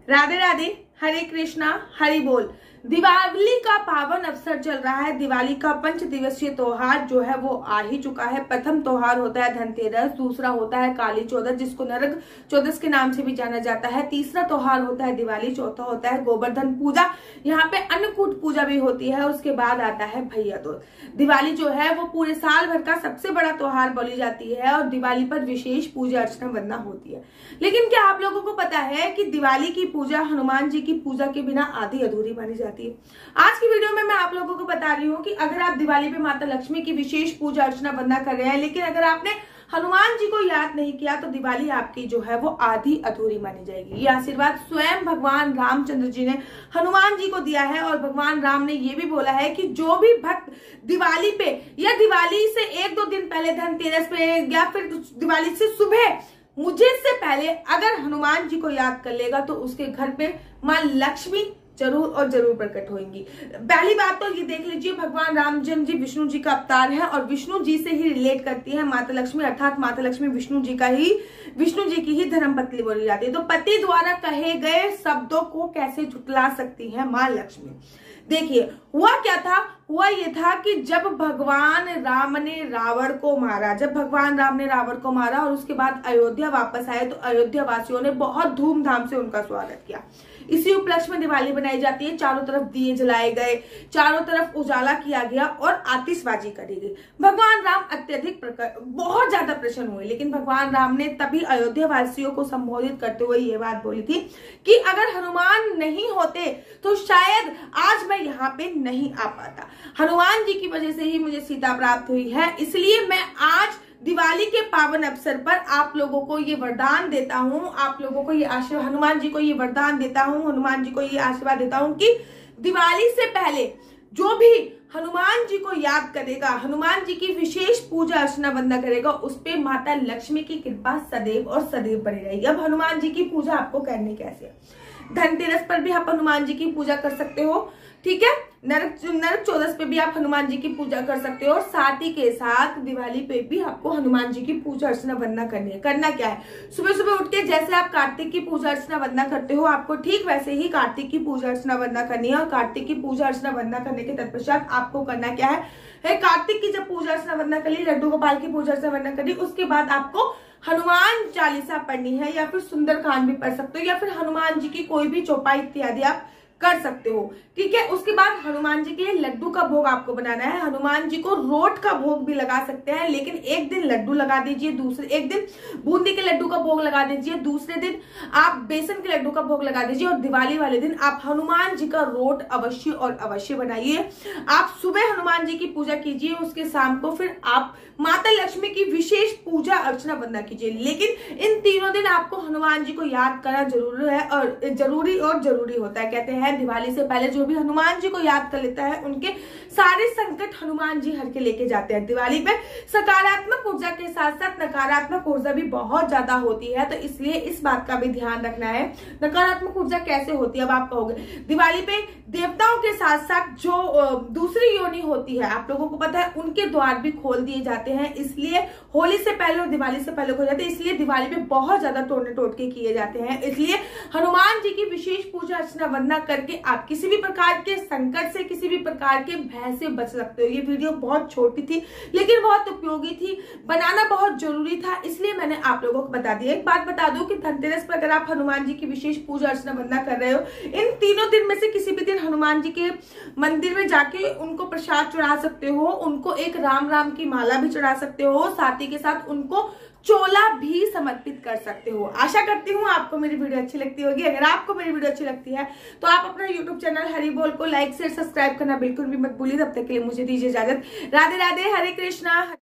राधे राधे, हरे कृष्णा, हरि बोल। दिवाली का पावन अवसर चल रहा है। दिवाली का 5 दिवसीय त्योहार जो है वो आ ही चुका है। प्रथम त्योहार होता है धनतेरस, दूसरा होता है काली चौदस जिसको नरक चौदस के नाम से भी जाना जाता है, तीसरा त्योहार होता है दिवाली, चौथा होता है गोवर्धन पूजा, यहाँ पे अन्नकूट पूजा भी होती है, और उसके बाद आता है भैया दूज। दिवाली जो है वो पूरे साल भर का सबसे बड़ा त्योहार बोली जाती है और दिवाली पर विशेष पूजा अर्चना वंदना होती है। लेकिन क्या आप लोगों को पता है कि दिवाली की पूजा हनुमान जी की पूजा के बिना आधी अधूरी मानी जाती है। आज की वीडियो में मैं आप लोगों को बता रही हूँ कि अगर आप दिवाली पे माता लक्ष्मी की विशेष पूजा अर्चना वंदना कर रहे हैं, लेकिन अगर आपने हनुमान जी को याद नहीं किया तो दिवाली आपकी जो है वो आधी अधूरी मानी जाएगी। ये आशीर्वाद स्वयं भगवान रामचंद्र जी ने हनुमान जी को दिया है, और भगवान राम ने ये भी बोला है कि जो भी भक्त दिवाली पे या दिवाली से 1-2 दिन पहले धनतेरस पे या फिर दिवाली से सुबह मुझे से पहले अगर हनुमान जी को याद कर लेगा तो उसके घर पे मां लक्ष्मी जरूर और जरूर प्रकट होंगी। पहली बात तो ये देख लीजिए, भगवान रामचंद्र जी विष्णु जी का अवतार है और विष्णु जी से ही रिलेट करती है माता लक्ष्मी, अर्थात माता लक्ष्मी विष्णु जी की ही धर्मपत्नी बोली जाती है। तो पति द्वारा कहे गए शब्दों को कैसे झुटला सकती है मां लक्ष्मी। देखिए हुआ क्या था, हुआ ये था कि जब भगवान राम ने रावण को मारा, और उसके बाद अयोध्या वापस आए तो अयोध्या वासियों ने बहुत धूमधाम से उनका स्वागत किया। इसी उपलक्ष्य में दिवाली बनाई जाती है। चारों तरफ दिए जलाए गए, चारों तरफ उजाला किया गया और आतिशबाजी करी गई। भगवान राम बहुत ज्यादा प्रसन्न हुए, लेकिन भगवान राम ने तभी अयोध्या वासियों को संबोधित करते हुए ये बात बोली थी कि अगर हनुमान नहीं होते तो शायद आज मैं यहाँ पे नहीं आ पाता। हनुमान जी की वजह से ही मुझे सीता प्राप्त हुई है, इसलिए मैं आज दिवाली के पावन अवसर पर आप लोगों को ये वरदान देता हूँ, आप लोगों को ये आशीर्वाद, हनुमान जी को ये वरदान देता हूँ, हनुमान जी को ये आशीर्वाद देता हूँ कि दिवाली से पहले जो भी हनुमान जी को याद करेगा, हनुमान जी की विशेष पूजा अर्चना वंदना करेगा, उस पे माता लक्ष्मी की कृपा सदैव और सदैव बनी रहेगी। अब हनुमान जी की पूजा आपको करनी कैसे है? धनतेरस पर भी आप हनुमान जी की पूजा कर सकते हो, ठीक है। नरक चौदस पे भी आप हनुमान जी की पूजा कर सकते हो, और साथ ही के साथ दिवाली पे भी आपको हनुमान जी की पूजा अर्चना वंदना करनी है। करना क्या है, सुबह सुबह उठ के जैसे आप कार्तिक की पूजा अर्चना वंदना करते हो, आपको ठीक वैसे ही कार्तिक की पूजा अर्चना वंदना करनी है। और कार्तिक की पूजा अर्चना वंदना करने के तत्पश्चात आपको करना क्या है, कार्तिक की जब पूजा अर्चना वंदना कर ली, लड्डू गोपाल की पूजा अर्चना वंदना कर ली, उसके बाद आपको हनुमान चालीसा पढ़नी है, या फिर सुंदरकांड भी पढ़ सकते हो, या फिर हनुमान जी की कोई भी चौपाई इत्यादि आप कर सकते हो, ठीक है। उसके बाद हनुमान जी के लड्डू का भोग आपको बनाना है। हनुमान जी को रोट का भोग भी लगा सकते हैं, लेकिन एक दिन लड्डू लगा दीजिए, एक दिन बूंदी के लड्डू का भोग लगा दीजिए, दूसरे दिन आप बेसन के लड्डू का भोग लगा दीजिए, और दिवाली वाले दिन आप हनुमान जी का रोट अवश्य और अवश्य बनाइए। आप सुबह हनुमान जी की पूजा कीजिए, उसके शाम को फिर आप माता लक्ष्मी की विशेष पूजा अर्चना वंदना कीजिए। लेकिन इन तीनों दिन आपको हनुमान जी को याद करना जरूरी होता है। कहते हैं दिवाली से पहले जो भी हनुमान जी को याद कर लेता है उनके सारे संकट हनुमान जी हर के लेके जाते हैं। दिवाली पे सकारात्मक ऊर्जा के साथ साथ नकारात्मक ऊर्जा भी बहुत ज्यादा होती है, तो इसलिए इस बात का भी ध्यान रखना है। नकारात्मक ऊर्जा कैसे होती है, अब आप कहोगे दिवाली पे देवताओं के साथ साथ जो दूसरी योनि होती है, आप लोगों को पता है, उनके द्वार भी खोल दिए जाते हैं। इसलिए होली से पहले और दिवाली से पहले हो जाते हैं, इसलिए दिवाली पे बहुत ज्यादा तोड़ने टोटके किए जाते हैं। इसलिए हनुमान जी की विशेष पूजा अर्चना वंदना करके आप किसी भी प्रकार के संकट से, किसी भी प्रकार के भय से बच सकते हो। ये वीडियो बहुत छोटी थी लेकिन बहुत उपयोगी थी, बनाना बहुत जरूरी था, इसलिए मैंने आप लोगों को बता दिया। एक बात बता दूं कि धनतेरस पर अगर आप हनुमान जी की विशेष पूजा अर्चना वंदना कर रहे हो, इन तीनों दिन में से किसी भी दिन हनुमान जी के मंदिर में जाके उनको प्रसाद चढ़ा सकते हो, उनको एक राम राम की माला भी चढ़ा सकते हो, साथ ही के साथ उनको चोला भी समर्पित कर सकते हो। आशा करती हूँ आपको मेरी वीडियो अच्छी लगती होगी। अगर आपको मेरी वीडियो अच्छी लगती है तो आप अपना YouTube चैनल हरि बोल को लाइक शेयर सब्सक्राइब करना बिल्कुल भी मत भूलिए। तब तक के लिए मुझे दीजिए इजाजत। राधे राधे, हरे कृष्णा।